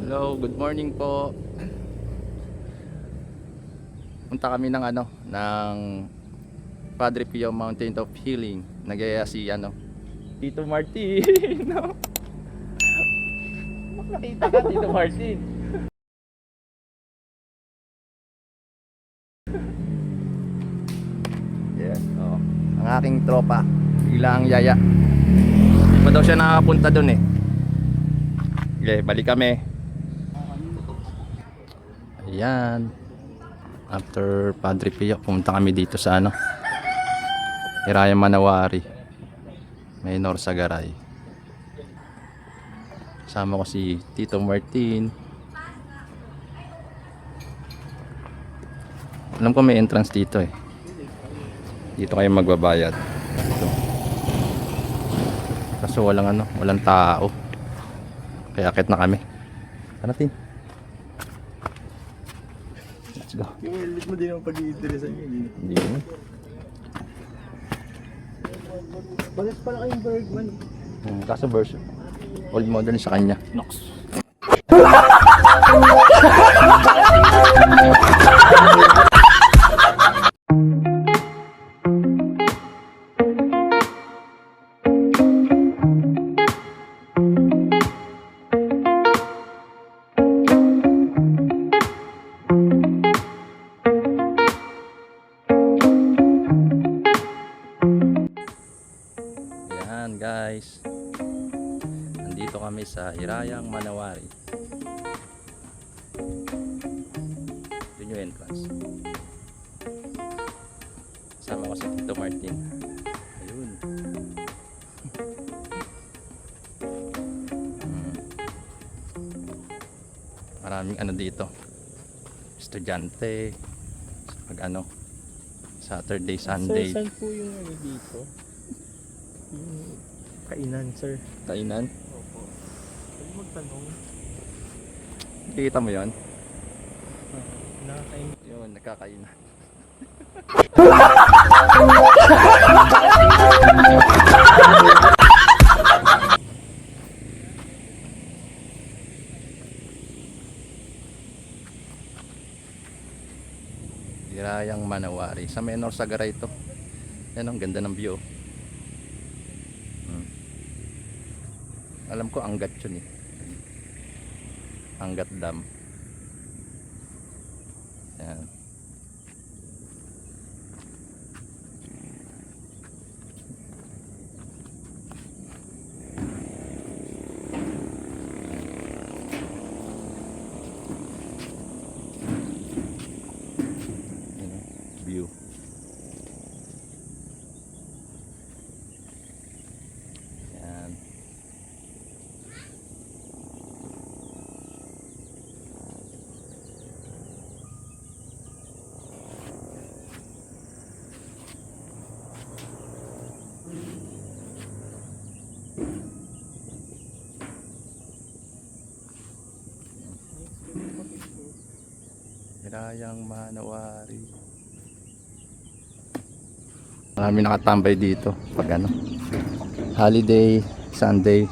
Hello, good morning po. Punta kami ng ng Padre Pio Mountain of Healing. Nagaya si Tito Martin. No? Makita ka, Tito Martin. Yes, oh. Ang aking tropa, biglang yaya. Hindi pa daw siya nakakapunta doon eh. Okay, balik kami. Ayan. After Padre Pio, pumunta kami dito sa Hirayang Manawari, Menor Sagaray. Kasama ko si Tito Martin. Alam ko may entrance dito eh. Dito kayo magbabayad. Ito. Kaso walang tao. Kaya akit na kami. Tara, Tin. Let's go. Yung ulit mo din ang pag-iinteresan niya. Hindi mo. Balas pala kayong Bergman. Kaso version old model sa kanya. Nox. Yan guys, nandito kami sa Hirayang Manawari. Ito yung entrance. Kasama ko si Tito Martin. Ayun. Maraming dito, estudyante, pag Saturday, Sunday. Sir, saan po yung dito? Yung kainan, sir. Kainan. Opo. Pwede magtanong. Nakikita mo yon? Nakakain. Yun, nagkakainan. Hirayang Manawari. Sa Menor Sagaray ito. Yan ang ganda ng view. Alam ko Angat yun eh. Angat Dam. Yan. View. Yan. Hirayang Manawari. Marami nakatambay dito pag holiday, Sunday.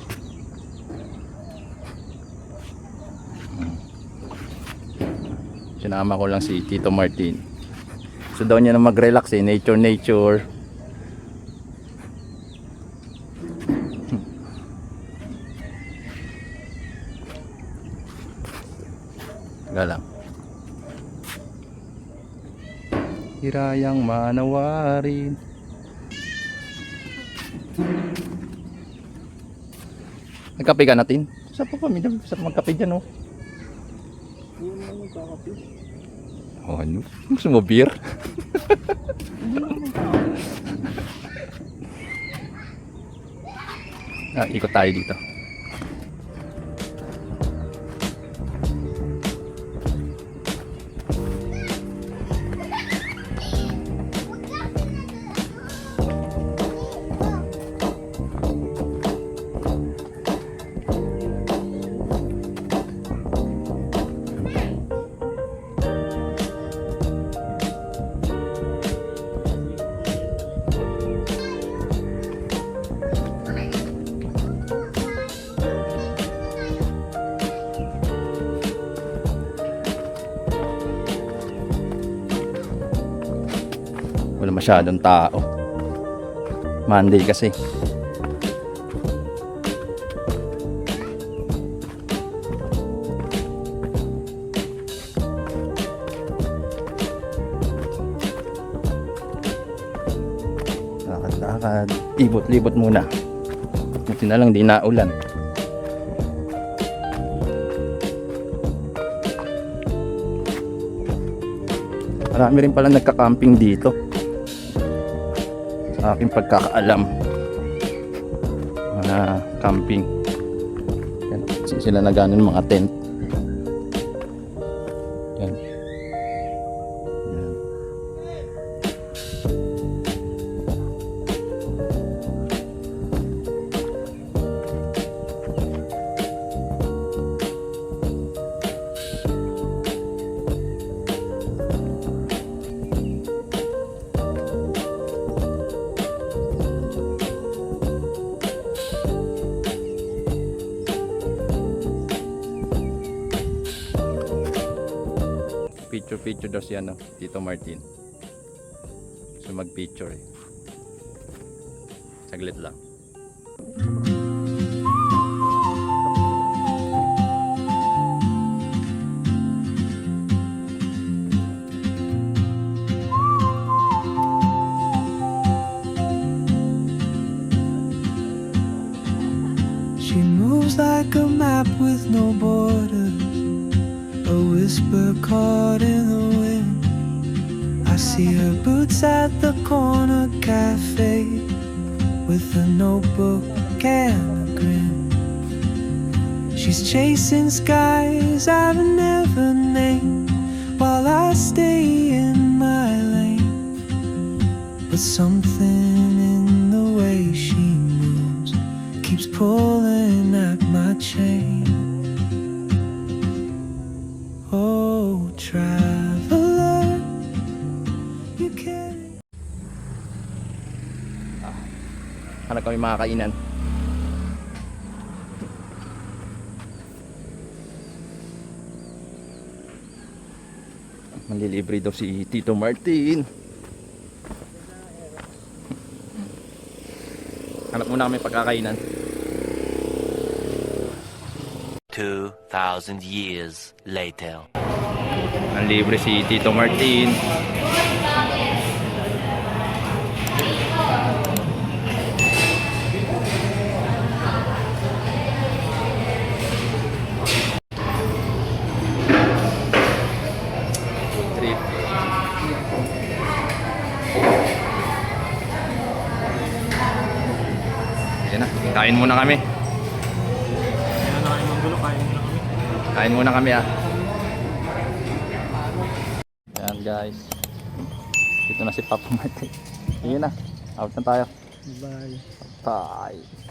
Sinama ko lang si Tito Martin. So daw niya na mag-relax eh, nature. Galang. Hirayang Manawari. Nagkape ka natin? Sa pa kami, sa magkape dyan oh. Hindi naman magkakapi. Oh, ano? Gusto mo beer? Hindi naman magkakapi. Ikot tayo dito. Wala masyadong tao. Monday kasi. Lakad-lakad. Libot-libot muna. Buti na lang di naulan. Marami rin pala nagka-camping dito. Sa aking pagkakaalam. Mga camping. Yan. Sila na ganun mga tent. Yan. Yan. Picture daw si ano, Tito Martin. So mag-picture eh. Saglit lang. She moves like a map with no borders, a whisper caught in the wind. I see her boots at the corner cafe with a notebook and a grin. She's chasing skies I've never named while I stay in my lane. But something in the way she moves keeps pulling at my chain. Oh, traveler, you can. Hanap kami mga kainan. Manlilibre daw si Tito Martin. Hanap muna kami pagkakainan. 2,000 years later. Manlilibre si Tito Martin. Trip. Yan na, kain muna kami. Kain muna kami ah. Yan guys. Dito na si Papa Martin. Sige na, out na tayo. Bye. Bye.